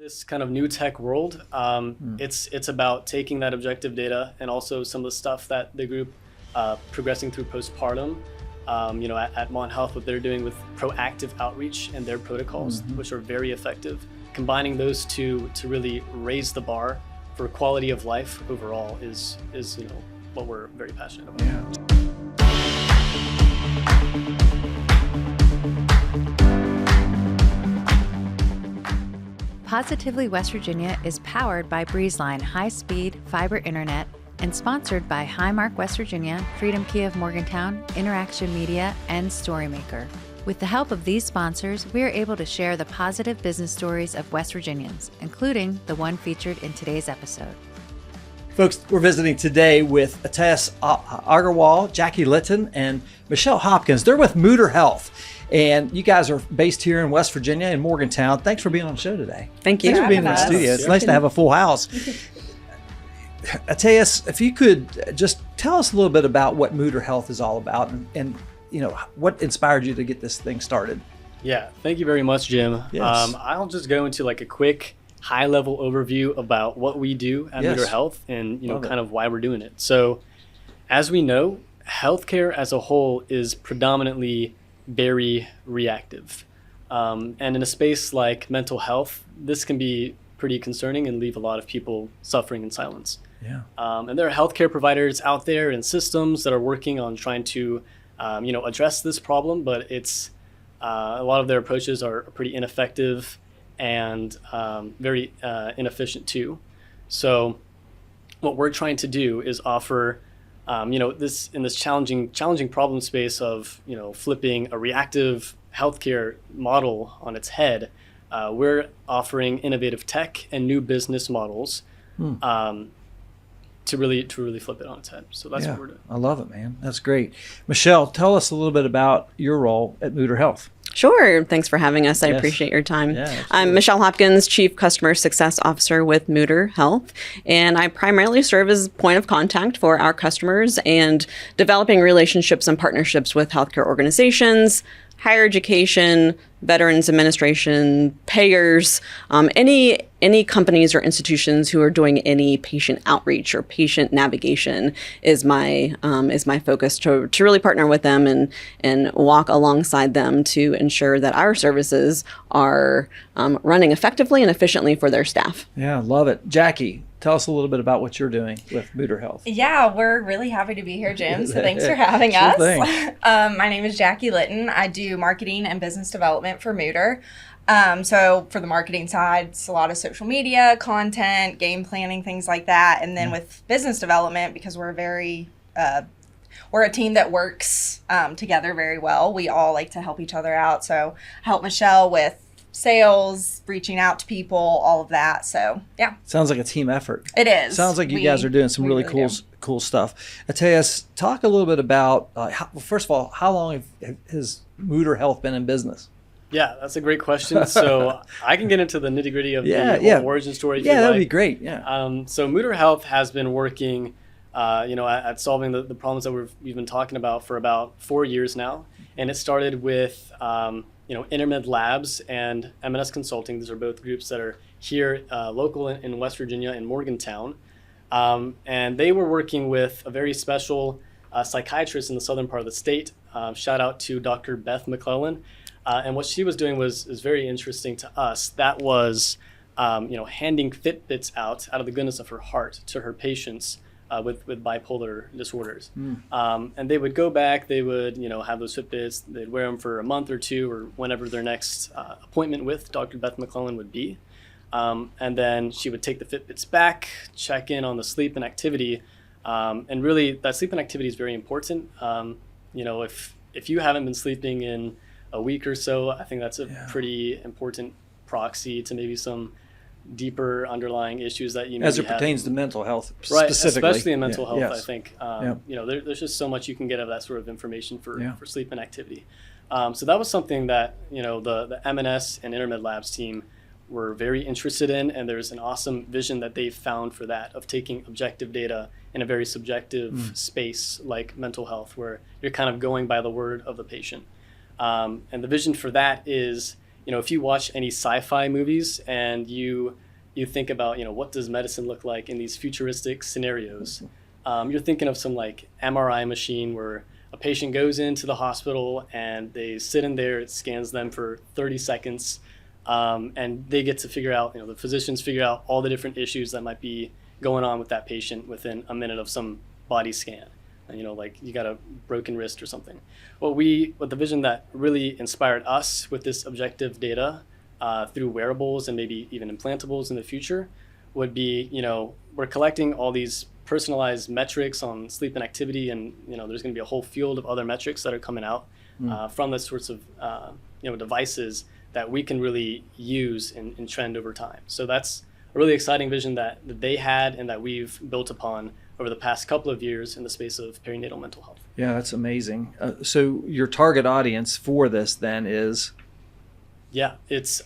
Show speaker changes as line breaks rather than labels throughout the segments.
This kind of new tech world, it's about taking that objective data and also some of the stuff that the group progressing through postpartum, at Moodr Health, what they're doing with proactive outreach and their protocols, which are very effective. Combining those two to really raise the bar for quality of life overall is what we're very passionate about.
Yeah.
Positively West Virginia is powered by Breezeline high-speed fiber internet and sponsored by Highmark West Virginia, Freedom Key of Morgantown, Interaction Media, and Storymaker. With the help of these sponsors, we are able to share the positive business stories of West Virginians, including the one featured in today's episode.
Folks, we're visiting today with Ataes Aggarwal, Jackie Lytton, and Michelle Hopkins. They're with Moodr Health. And you guys are based here in West Virginia in Morgantown. Thanks for being on the show today.
Thank you.
Thanks for being in the studio. It's nice to have a full house. Ataes, if you could just tell us a little bit about what Moodr Health is all about and what inspired you to get this thing started.
Yeah, thank you very much, Jim.
Yes.
I'll just go into like a quick high-level overview about what we do at Moodr Health and kind of why we're doing it. So, as we know, healthcare as a whole is predominantly very reactive. And in a space like mental health, this can be pretty concerning and leave a lot of people suffering in silence.
Yeah.
And there are healthcare providers out there and systems that are working on trying to, address this problem, but it's a lot of their approaches are pretty ineffective and very inefficient too. So what we're trying to do is offer this challenging problem space of flipping a reactive healthcare model on its head. We're offering innovative tech and new business models to really flip it on its head. So that's what we're doing.
I love it, man. That's great. Michelle, tell us a little bit about your role at Moodr Health.
Sure. Thanks for having us. I appreciate your time.
Yeah,
I'm Michelle Hopkins, Chief Customer Success Officer with Moodr Health, and I primarily serve as point of contact for our customers and developing relationships and partnerships with healthcare organizations, higher education, Veterans Administration, payers, any companies or institutions who are doing any patient outreach or patient navigation is my focus to really partner with them and walk alongside them to ensure that our services are running effectively and efficiently for their staff.
Yeah, love it. Jackie, tell us a little bit about what you're doing with Moodr Health.
Yeah, we're really happy to be here, Jim. So thanks for having us.
Thing.
My name is Jackie Lytton. I do marketing and business development for Moodr. So for the marketing side, it's a lot of social media, content, game planning, things like that. And then with business development, because we're we're a team that works together very well. We all like to help each other out. So I help Michelle with sales, reaching out to people, all of that. So yeah.
Sounds like a team effort.
It is.
Sounds like you guys are doing some really cool stuff. Ataes, talk a little bit about, first of all, how long has Moodr Health been in business?
Yeah, that's a great question. So I can get into the nitty gritty of the origin story.
Yeah, that'd be great. Yeah.
So Moodr Health has been working, at solving the problems that we've been talking about for about 4 years now, and it started with Intermed Labs and M&S Consulting. These are both groups that are here local in West Virginia in Morgantown, and they were working with a very special psychiatrist in the southern part of the state. Shout out to Dr. Beth McClellan. And what she was doing was very interesting to us. That was, handing Fitbits out of the goodness of her heart to her patients with bipolar disorders. And they would go back, they would, have those Fitbits, they'd wear them for a month or two or whenever their next appointment with Dr. Beth McClellan would be. And then she would take the Fitbits back, check in on the sleep and activity. And really, that sleep and activity is very important. If you haven't been sleeping in a week or so, I think that's a pretty important proxy to maybe some deeper underlying issues that you may
as it
have.
pertains to mental health
Right,
specifically.
especially in mental health.
Yes.
I think there's just so much you can get out of that sort of information for sleep and activity. So that was something that the M&S and Intermed Labs team were very interested in, and there's an awesome vision that they've found for that, of taking objective data in a very subjective space like mental health, where you're kind of going by the word of the patient. And the vision for that is if you watch any sci-fi movies and you think about, what does medicine look like in these futuristic scenarios, you're thinking of some like MRI machine where a patient goes into the hospital and they sit in there, it scans them for 30 seconds, and they get to figure out, the physicians figure out all the different issues that might be going on with that patient within a minute of some body scan. And, like you got a broken wrist or something. What the vision that really inspired us with this objective data through wearables and maybe even implantables in the future would be, we're collecting all these personalized metrics on sleep and activity, and there's going to be a whole field of other metrics that are coming out from the sorts of devices that we can really use and trend over time. So that's a really exciting vision that they had and that we've built upon over the past couple of years in the space of perinatal mental health.
Yeah, that's amazing. So your target audience for this then is?
Yeah, it's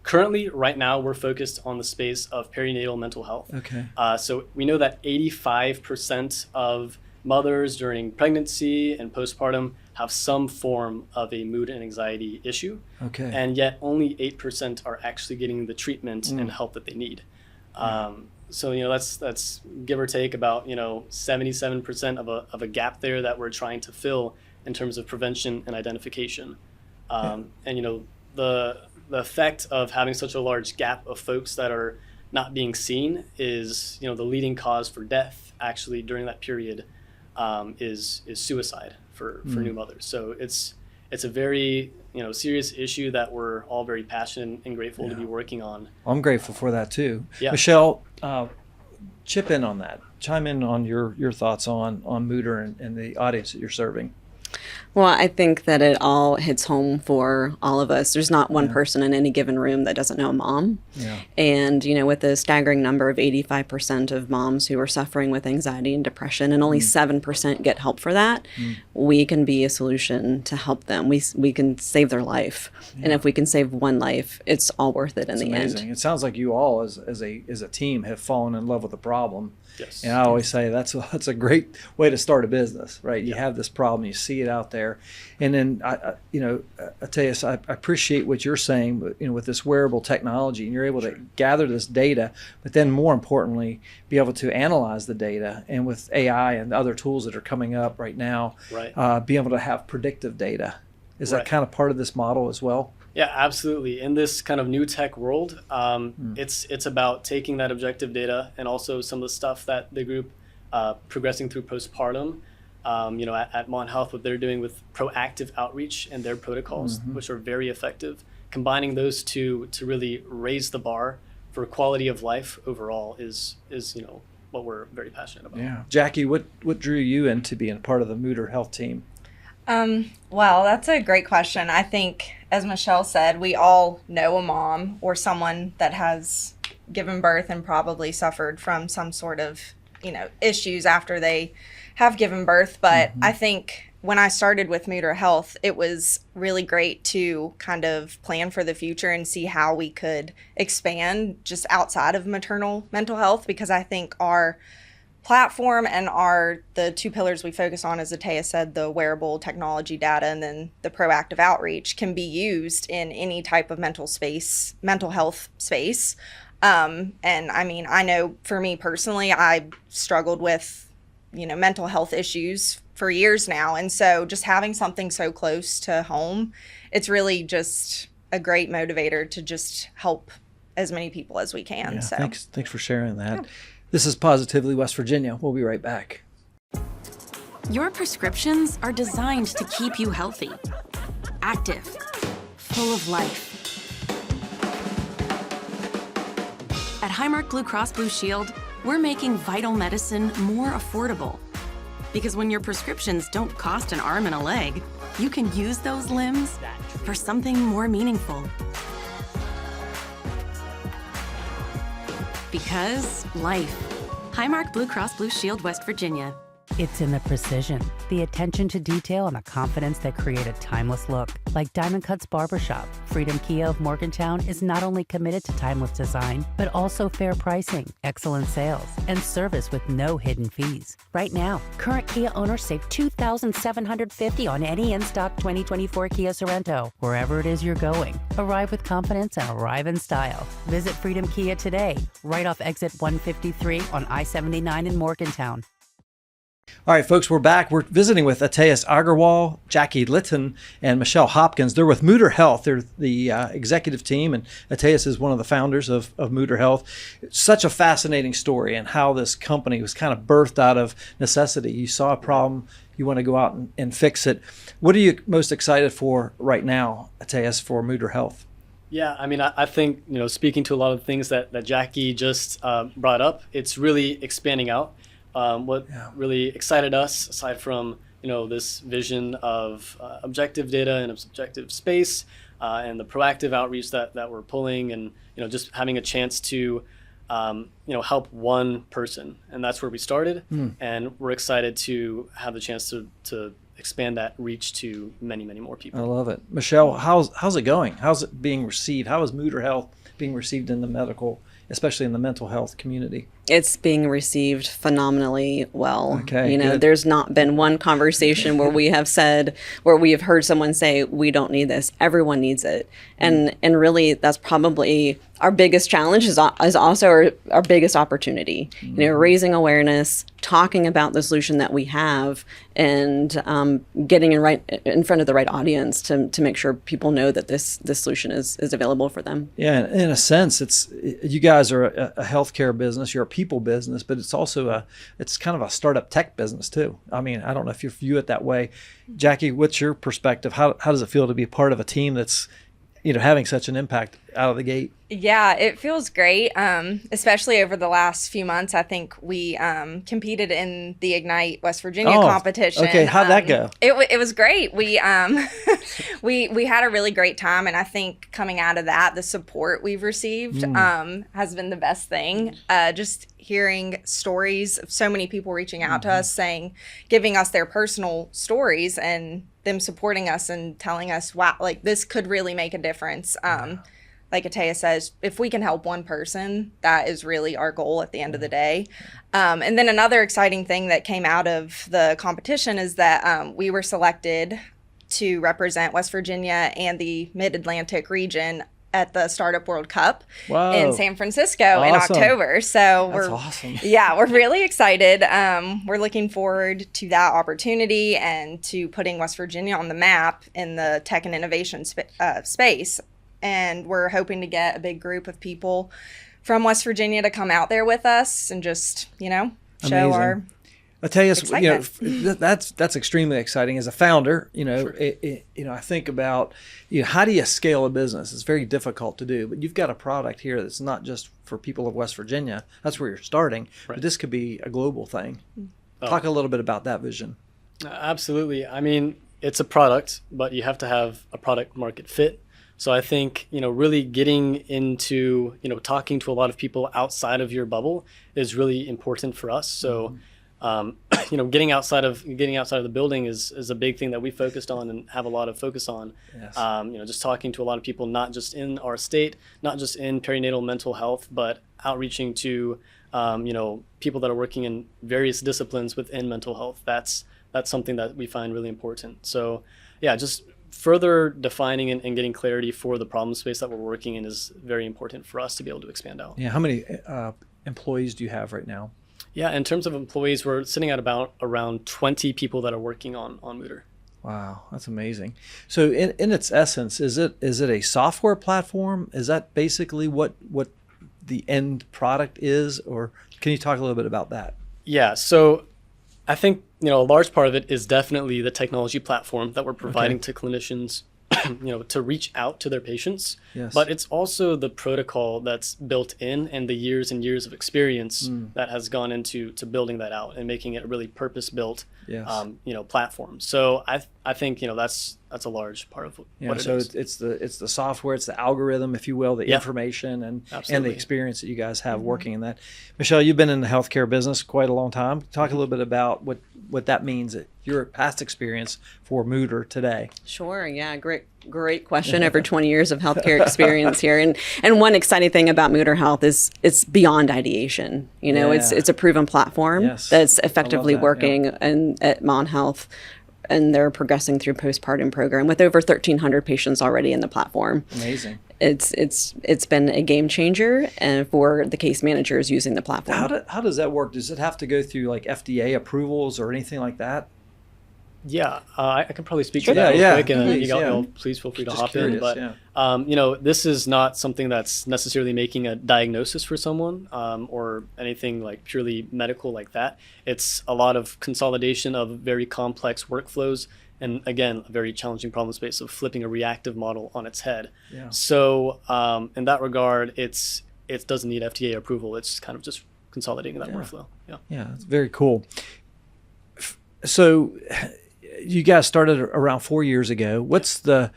currently right now we're focused on the space of perinatal mental health.
Okay.
So we know that 85% of mothers during pregnancy and postpartum have some form of a mood and anxiety issue.
Okay.
And yet only 8% are actually getting the treatment and help that they need. So that's give or take about 77% of a gap there that we're trying to fill in terms of prevention and identification. And the effect of having such a large gap of folks that are not being seen is the leading cause for death actually during that period is suicide for new mothers. So it's a very serious issue that we're all very passionate and grateful to be working on.
I'm grateful for that too.
Yeah.
Michelle, chip in on that. Chime in on your thoughts on Moodr and the audience that you're serving.
Well, I think that it all hits home for all of us. There's not one person in any given room that doesn't know a mom.
Yeah.
And, with the staggering number of 85% of moms who are suffering with anxiety and depression, and only 7% get help for that, we can be a solution to help them. We can save their life. Yeah. And if we can save one life, it's all worth it in the
amazing.
end.
It sounds like you all as a team have fallen in love with the problem.
Yes.
And I always say that's a great way to start a business, right? You have this problem, you see it out there, and then Ataes, I appreciate what you're saying, but with this wearable technology, and you're able to gather this data, but then more importantly, be able to analyze the data, and with AI and other tools that are coming up right now, be able to have predictive data. Is that kind of part of this model as well?
Yeah, absolutely. In this kind of new tech world, it's about taking that objective data and also some of the stuff that the group progressing through postpartum, at Moodr Health, what they're doing with proactive outreach and their protocols, which are very effective. Combining those two to really raise the bar for quality of life overall is what we're very passionate about.
Yeah, Jackie, what drew you into being part of the Moodr Health team?
Well, that's a great question. I think, as Michelle said, we all know a mom or someone that has given birth and probably suffered from some sort of, issues after they have given birth. But I think when I started with Moodr Health, it was really great to kind of plan for the future and see how we could expand just outside of maternal mental health, because I think our platform and the two pillars we focus on, as Ataes said, the wearable technology data and then the proactive outreach, can be used in any type of mental health space. And I mean, I know for me personally, I struggled with, mental health issues for years now. And so just having something so close to home, it's really just a great motivator to just help as many people as we can.
Yeah,
so
thanks for sharing that. This is Positively West Virginia. We'll be right back.
Your prescriptions are designed to keep you healthy, active, full of life. At Highmark Blue Cross Blue Shield, we're making vital medicine more affordable. Because when your prescriptions don't cost an arm and a leg, you can use those limbs for something more meaningful. Because life. Highmark Blue Cross Blue Shield, West Virginia.
It's in the precision, the attention to detail, and the confidence that create a timeless look. Like Diamond Cuts Barbershop, Freedom Kia of Morgantown is not only committed to timeless design, but also fair pricing, excellent sales, and service with no hidden fees. Right now, current Kia owners save $2,750 on any in-stock 2024 Kia Sorento. Wherever it is you're going, arrive with confidence and arrive in style. Visit Freedom Kia today, right off exit 153 on I-79 in Morgantown.
All right, folks, we're back. We're visiting with Ataes Aggarwal, Jackie Lytton, and Michelle Hopkins. They're with Moodr Health. They're the executive team, and Ataes is one of the founders of Moodr Health. It's such a fascinating story and how this company was kind of birthed out of necessity. You saw a problem, you want to go out and fix it. What are you most excited for right now, Ataes, for Moodr Health?
Yeah, I mean, I think, speaking to a lot of things that Jackie just brought up, it's really expanding out. What really excited us, aside from this vision of objective data in a subjective space, and the proactive outreach that we're pulling, and just having a chance to help one person, and that's where we started, and we're excited to have the chance to expand that reach to many, many more people.
I love it. Michelle, how's it going? How's it being received? How is Moodr Health being received in the medical, especially in the mental health community?
It's being received phenomenally well.
Okay, good.
There's not been one conversation where we have heard someone say, we don't need this. Everyone needs it. And really, that's probably our biggest challenge is also our biggest opportunity. Raising awareness, talking about the solution that we have, and getting in front of the right audience to make sure people know that this solution is available for them.
Yeah, in a sense, you guys are a healthcare business. You're a people business, but it's also it's kind of a startup tech business too. I mean, I don't know if you view it that way. Jackie, what's your perspective? How does it feel to be part of a team that's having such an impact out of the gate?
Yeah, it feels great, especially over the last few months. I think we competed in the Ignite West Virginia competition.
Okay, how'd that go?
It was great. We we had a really great time, and I think coming out of that, the support we've received has been the best thing. Just hearing stories of so many people reaching out to us, giving us their personal stories, and them supporting us and telling us, wow, like this could really make a difference. Like Ataes says, if we can help one person, that is really our goal at the end of the day. And then another exciting thing that came out of the competition is that we were selected to represent West Virginia and the Mid-Atlantic region at the Startup World Cup in San Francisco in October. So
that's awesome.
Yeah, we're really excited. We're looking forward to that opportunity and to putting West Virginia on the map in the tech and innovation space. And we're hoping to get a big group of people from West Virginia to come out there with us and just, show
Amazing.
our
Ataes, that's extremely exciting. As a founder, I think about, how do you scale a business? It's very difficult to do, but you've got a product here that's not just for people of West Virginia. That's where you're starting, but this could be a global thing. Talk a little bit about that vision.
Absolutely. I mean, it's a product, but you have to have a product market fit. So I think, really getting into, talking to a lot of people outside of your bubble is really important for us. So, getting outside of the building is a big thing that we focused on and have a lot of focus on. Yes. Just talking to a lot of people, not just in our state, not just in perinatal mental health, but outreaching to, people that are working in various disciplines within mental health. That's something that we find really important. So, yeah, just further defining and getting clarity for the problem space that we're working in is very important for us to be able to expand out.
Yeah. How many employees do you have right now?
Yeah. In terms of employees, we're sitting at around 20 people that are working on Moodr.
Wow. That's amazing. So in its essence, is it a software platform? Is that basically what the end product is? Or can you talk a little bit about that?
Yeah. So I think, a large part of it is definitely the technology platform that we're providing to clinicians, to reach out to their patients.
Yes.
But it's also the protocol that's built in and the years and years of experience that has gone into building that out and making it a really purpose-built, platform. So I think, that's that's a large part of
Yeah,
what
so
it is.
it's the software, it's the algorithm, if you will, the
Yeah.
information and the
Absolutely.
experience that you guys have working in that. Michelle, you've been in the healthcare business quite a long time. Talk a little bit about what that means, your past experience for Moodr today.
Sure. Yeah. Great question. Over 20 years of healthcare experience here, and one exciting thing about Moodr Health is it's beyond ideation. It's a proven platform
Yes.
that's effectively
that, yeah.
working at Mon Health, and they're progressing through postpartum program with over 1,300 patients already in the platform.
Amazing.
It's been a game changer for the case managers using the platform.
How does that work? Does it have to go through like FDA approvals or anything like that?
Yeah, I can probably speak
Sure.
to that real
Yeah,
quick, and
please,
y'all please feel free to
Just
hop
curious,
in. But
yeah.
this is not something that's necessarily making a diagnosis for someone or anything like purely medical like that. It's a lot of consolidation of very complex workflows, and again, a very challenging problem space of flipping a reactive model on its head.
Yeah.
So in that regard, it doesn't need FDA approval. It's kind of just consolidating that workflow. Yeah.
Yeah, it's very cool. So you guys started around 4 years ago. What's the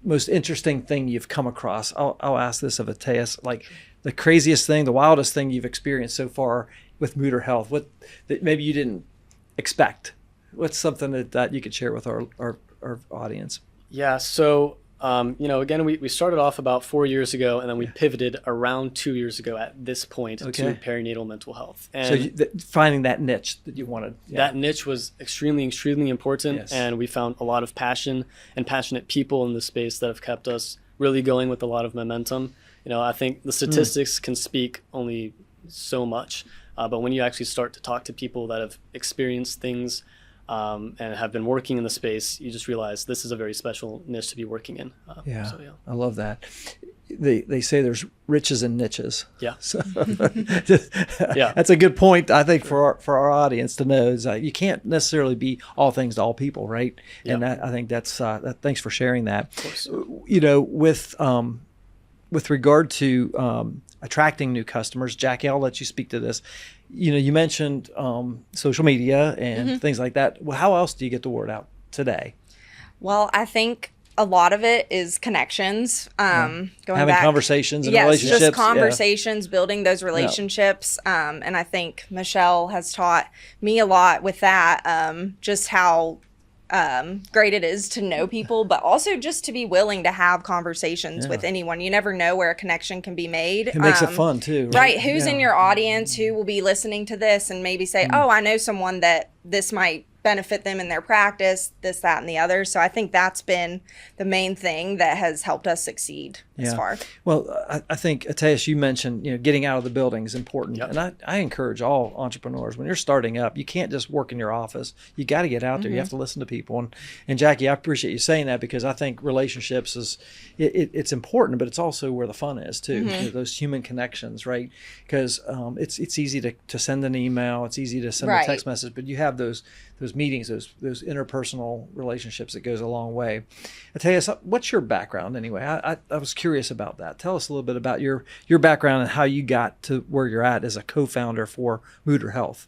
most interesting thing you've come across? I'll ask this of Ataes, like the craziest thing, the wildest thing you've experienced so far with Moodr Health, what that maybe you didn't expect. What's something that you could share with our audience?
Yeah. So, again, we started off about 4 years ago, and then we pivoted around 2 years ago at this point to perinatal mental health. And
So finding that niche that you wanted. Yeah.
that niche was extremely, extremely important.
Yes.
And we found a lot of passion and passionate people in the space that have kept us really going with a lot of momentum. I think the statistics can speak only so much, but when you actually start to talk to people that have experienced things and have been working in the space, you just realize this is a very special niche to be working in. So,
I love that. They say there's riches and niches.
Yeah.
So
Yeah.
that's a good point, I think, for our audience to know is you can't necessarily be all things to all people, right?
Yeah.
And I think that's thanks for sharing that.
Of course.
With regard to attracting new customers, Jackie, I'll let you speak to this. You mentioned social media and things like that. Well, how else do you get the word out today?
Well, I think a lot of it is connections. Going
Having
back,
conversations and
yes,
relationships.
just conversations, building those relationships. And I think Michelle has taught me a lot with that, just how great it is to know people, but also just to be willing to have conversations with anyone. You never know where a connection can be made.
It makes it fun too.
Right. Who's in your audience who will be listening to this and maybe say, oh, I know someone that this might benefit them in their practice, this, that, and the other. So I think that's been the main thing that has helped us succeed as far.
Well, I think, Ataes, you mentioned, getting out of the building is important.
Yep.
And I encourage all entrepreneurs, when you're starting up, you can't just work in your office. You got to get out there. You have to listen to people. And Jackie, I appreciate you saying that, because I think relationships it's important, but it's also where the fun is too. Those human connections, right? Because it's easy to send an email. It's easy to send a text message, but you have those meetings, those interpersonal relationships that goes a long way. Ataes, what's your background anyway? I was curious about that. Tell us a little bit about your background and how you got to where you're at as a co-founder for Moodr Health.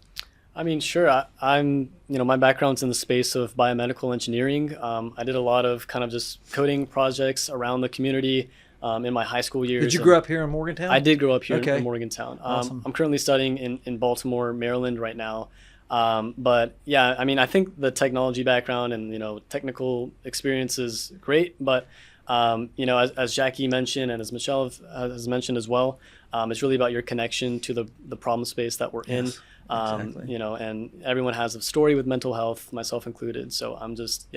I mean, sure. I'm, my background's in the space of biomedical engineering. I did a lot of kind of just coding projects around the community in my high school years.
Did you grow up here in Morgantown?
I did grow up here in Morgantown.
Awesome.
I'm currently studying in Baltimore, Maryland right now. But yeah, I mean, I think the technology background and, technical experience is great, but, as Jackie mentioned, and as Michelle has mentioned as well, it's really about your connection to the problem space that we're in.
Exactly.
And everyone has a story with mental health, myself included. So I'm just,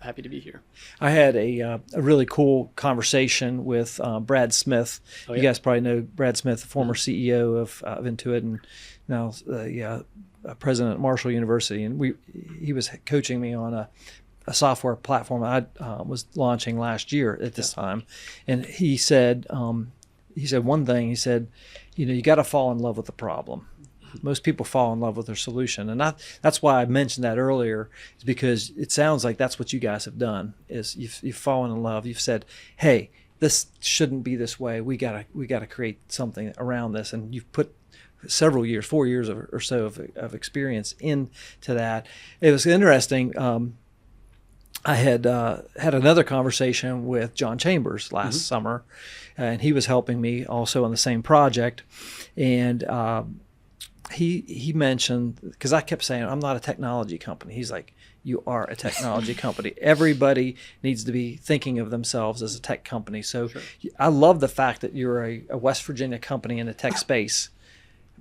happy to be here.
I had a really cool conversation with Brad Smith.
Oh,
You guys probably know Brad Smith, the former CEO of Intuit and now president at Marshall University. And he was coaching me on a software platform I was launching last year at this time. And he said one thing. He said, you got to fall in love with the problem. Most people fall in love with their solution. And that's why I mentioned that earlier, is because it sounds like that's what you guys have done, is you've fallen in love. You've said, hey, this shouldn't be this way. We gotta create something around this. And you've put several years, 4 years or so of experience into that. It was interesting. I had had another conversation with John Chambers last summer, and he was helping me also on the same project. And he mentioned, because I kept saying, I'm not a technology company. He's like, you are a technology company. Everybody needs to be thinking of themselves as a tech company. So I love the fact that you're a West Virginia company in the tech space,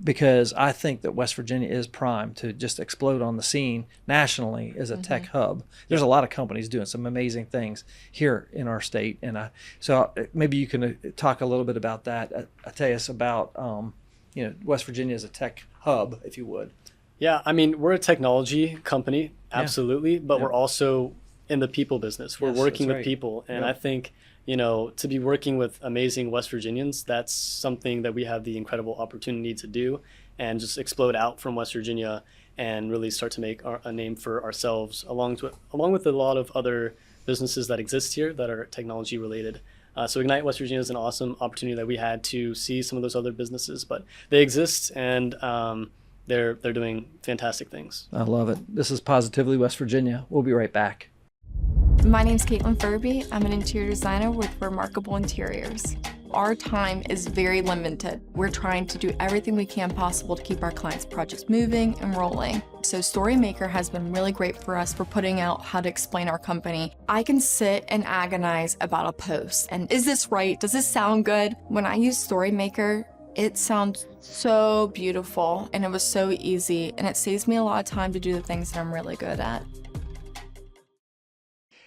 because I think that West Virginia is primed to just explode on the scene nationally as a tech hub. There's a lot of companies doing some amazing things here in our state. And so maybe you can talk a little bit about that, Ataes, about West Virginia as a tech hub, if you would.
Yeah, I mean, we're a technology company, absolutely, but we're also in the people business. We're working with people. And I think, to be working with amazing West Virginians, that's something that we have the incredible opportunity to do, and just explode out from West Virginia and really start to make a name for ourselves, along with a lot of other businesses that exist here that are technology related. So Ignite West Virginia is an awesome opportunity that we had to see some of those other businesses, but they exist, and they're doing fantastic things.
I love it. This is Positively West Virginia. We'll be right back.
My name's Caitlin Furby. I'm an interior designer with Remarkable Interiors. Our time is very limited. We're trying to do everything we can possible to keep our clients' projects moving and rolling. So Storymaker has been really great for us for putting out how to explain our company. I can sit and agonize about a post and is this right? Does this sound good? When I use Storymaker, it sounds so beautiful and it was so easy, and it saves me a lot of time to do the things that I'm really good at.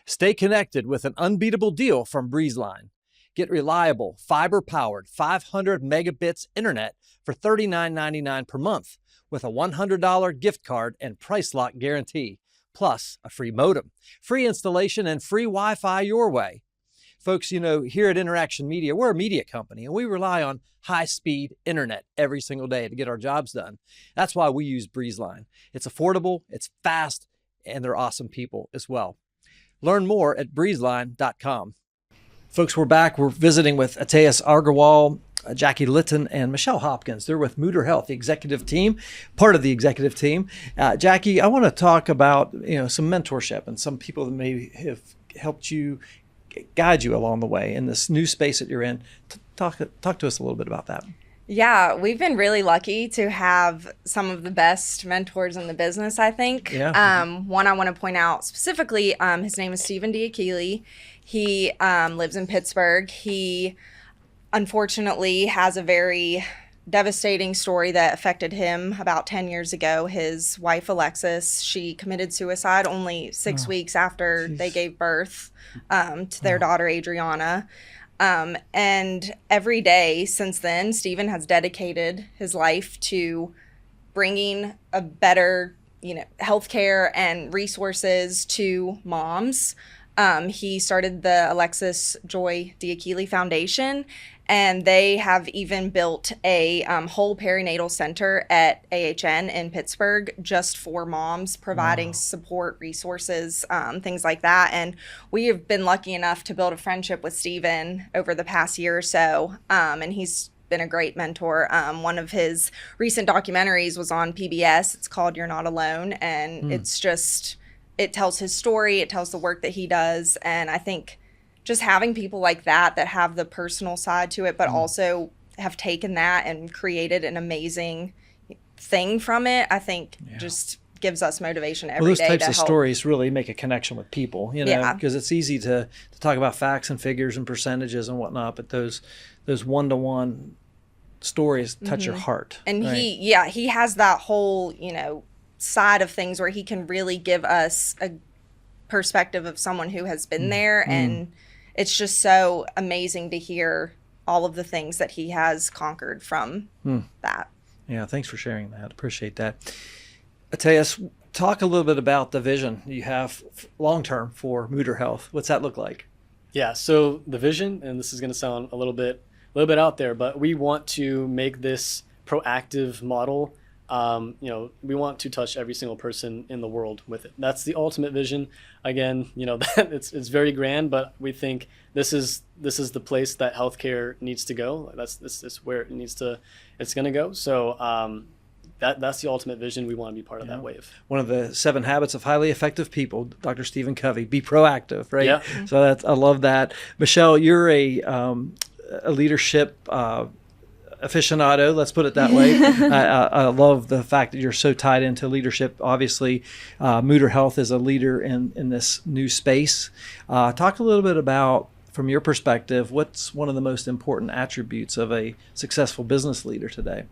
Stay connected with an unbeatable deal from Breezeline. Get reliable, fiber-powered 500 megabits internet for $39.99 per month with a $100 gift card and price lock guarantee, plus a free modem, free installation, and free Wi-Fi your way. Folks, here at Interaction Media, we're a media company, and we rely on high-speed internet every single day to get our jobs done. That's why we use Breezeline. It's affordable, it's fast, and they're awesome people as well. Learn more at breezeline.com. Folks, we're back. We're visiting with Ataes Aggarwal, Jackie Lytton, and Michelle Hopkins. They're with Moodr Health, the executive team, part of the executive team. Jackie, I want to talk about some mentorship and some people that may have helped you, guide you along the way in this new space that you're in. Talk to us a little bit about that.
Yeah, we've been really lucky to have some of the best mentors in the business, I think.
Yeah.
One I want to point out specifically, his name is Stephen Diachili. He lives in Pittsburgh. He unfortunately has a very devastating story that affected him about 10 years ago. His wife, Alexis, she committed suicide only 6 weeks after they gave birth to their daughter, Adriana. And every day since then, Stephen has dedicated his life to bringing a better, healthcare and resources to moms. He started the Alexis Joy Diachili Foundation, and they have even built a whole perinatal center at AHN in Pittsburgh just for moms, providing support, resources, things like that. And we have been lucky enough to build a friendship with Stephen over the past year or so, and he's been a great mentor. One of his recent documentaries was on PBS. It's called You're Not Alone, and it's just, it tells his story, it tells the work that he does, and I think just having people like that have the personal side to it, but also have taken that and created an amazing thing from it, I think just gives us motivation every day.
Those types of
help.
stories really make a connection with people, because it's easy to talk about facts and figures and percentages and whatnot, but those one-to-one stories touch your heart.
And
right?
he has that whole, side of things where he can really give us a perspective of someone who has been there, and it's just so amazing to hear all of the things that he has conquered from that.
Yeah, thanks for sharing that. Appreciate that. Ataes, talk a little bit about the vision you have long-term for Moodr Health. What's that look like?
Yeah, so the vision, and this is going to sound a little bit out there, but we want to make this proactive model. We want to touch every single person in the world with it. That's the ultimate vision. Again, it's very grand, but we think this is the place that healthcare needs to go. This is where it's going to go. So that's the ultimate vision. We want to be part of that wave.
One of the 7 habits of highly effective people, Dr. Stephen Covey, be proactive, right?
Yeah.
So I love that. Michelle, you're a leadership aficionado, let's put it that way. I love the fact that you're so tied into leadership. Obviously, Moodr Health is a leader in this new space. Talk a little bit about, from your perspective, what's one of the most important attributes of a successful business leader today?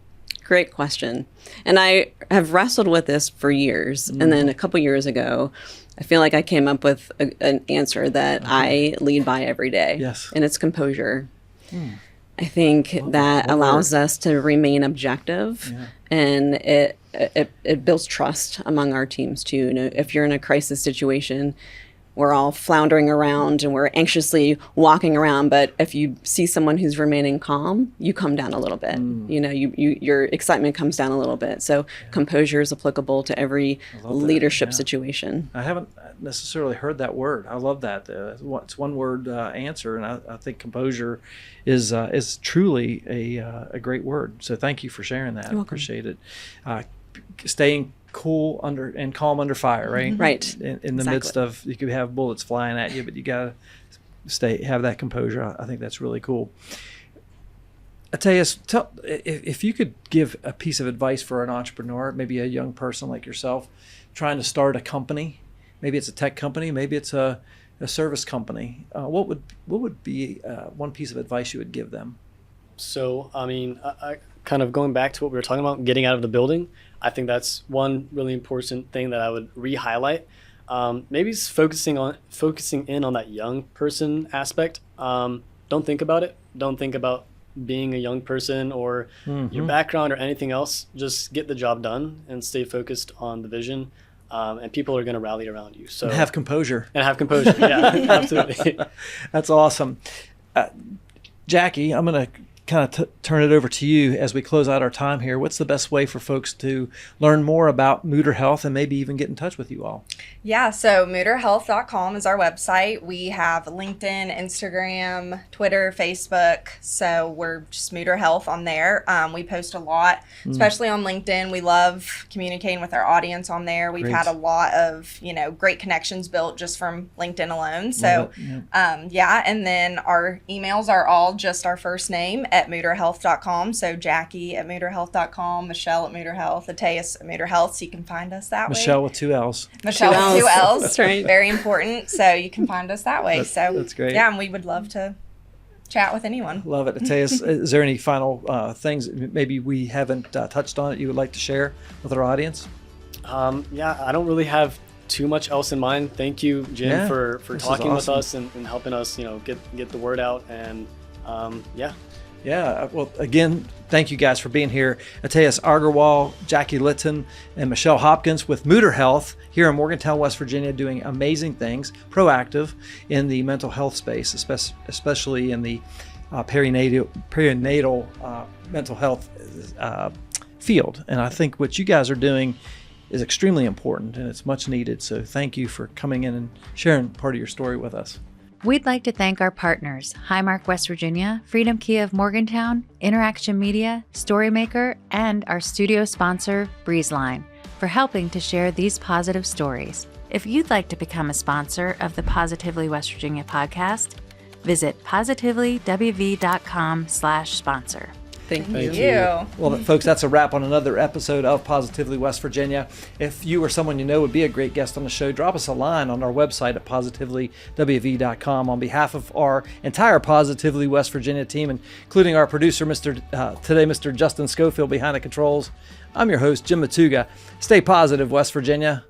Great question. And I have wrestled with this for years. And then a couple years ago, I feel like I came up with an answer that I lead by every day.
Yes.
And it's composure. I think that allows us to remain objective, and it builds trust among our teams too. You know, if you're in a crisis situation, we're all floundering around and we're anxiously walking around, but if you see someone who's remaining calm, you come down a little bit. You know, your excitement comes down a little bit. So composure is applicable to every leadership situation.
I haven't necessarily heard that word. I love that. It's one word answer, and I think composure is truly a great word. So thank you for sharing that. I appreciate it. Staying cool and calm under fire, right?
Right.
In the midst of, you could have bullets flying at you, but you got to have that composure. I think that's really cool. Ataes, if you could give a piece of advice for an entrepreneur, maybe a young person like yourself trying to start a company, maybe it's a tech company, maybe it's a service company, what would be one piece of advice you would give them?
So, I mean, I kind of going back to what we were talking about, getting out of the building, I think that's one really important thing that I would re-highlight. Maybe it's focusing in on that young person aspect. Don't think about it. Don't think about being a young person or your background or anything else. Just get the job done and stay focused on the vision. And people are going to rally around you. So
and have composure.
Yeah, absolutely.
That's awesome. Jackie, I'm going to kind of turn it over to you as we close out our time here. What's the best way for folks to learn more about Moodr Health and maybe even get in touch with you all?
Yeah, so moodrhealth.com is our website. We have LinkedIn, Instagram, Twitter, Facebook. So we're just Moodr Health on there. We post a lot, especially on LinkedIn. We love communicating with our audience on there. We've had a lot of, great connections built just from LinkedIn alone. So, and then our emails are all just our first name at moodrhealth.com. So Jackie at moodrhealth.com, Michelle at Moodr Health, Ataes at Moodr Health. So you can find us that way.
Michelle with 2 L's.
Michelle with 2 L's.
That's right.
Very important. So you can find us that way.
That's great.
Yeah, and we would love to chat with anyone.
Love it. Ataes, is there any final things maybe we haven't touched on that you would like to share with our audience?
I don't really have too much else in mind. Thank you, Jim, for talking with us and helping us, get the word out. And
well, again, thank you guys for being here. Ataes Aggarwal, Jackie Lytton, and Michelle Hopkins with Moodr Health here in Morgantown, West Virginia, doing amazing things, proactive in the mental health space, especially in the perinatal mental health field. And I think what you guys are doing is extremely important and it's much needed. So thank you for coming in and sharing part of your story with us.
We'd like to thank our partners, Highmark West Virginia, Freedom Kia of Morgantown, Interaction Media, Storymaker, and our studio sponsor, Breezeline, for helping to share these positive stories. If you'd like to become a sponsor of the Positively West Virginia podcast, visit positivelyWV.com/sponsor.
Thank you.
Well, folks, that's a wrap on another episode of Positively West Virginia. If you or someone you know would be a great guest on the show, drop us a line on our website at positivelyWV.com. On behalf of our entire Positively West Virginia team, including our producer, Mr. Justin Schofield behind the controls, I'm your host, Jim Matuga. Stay positive, West Virginia.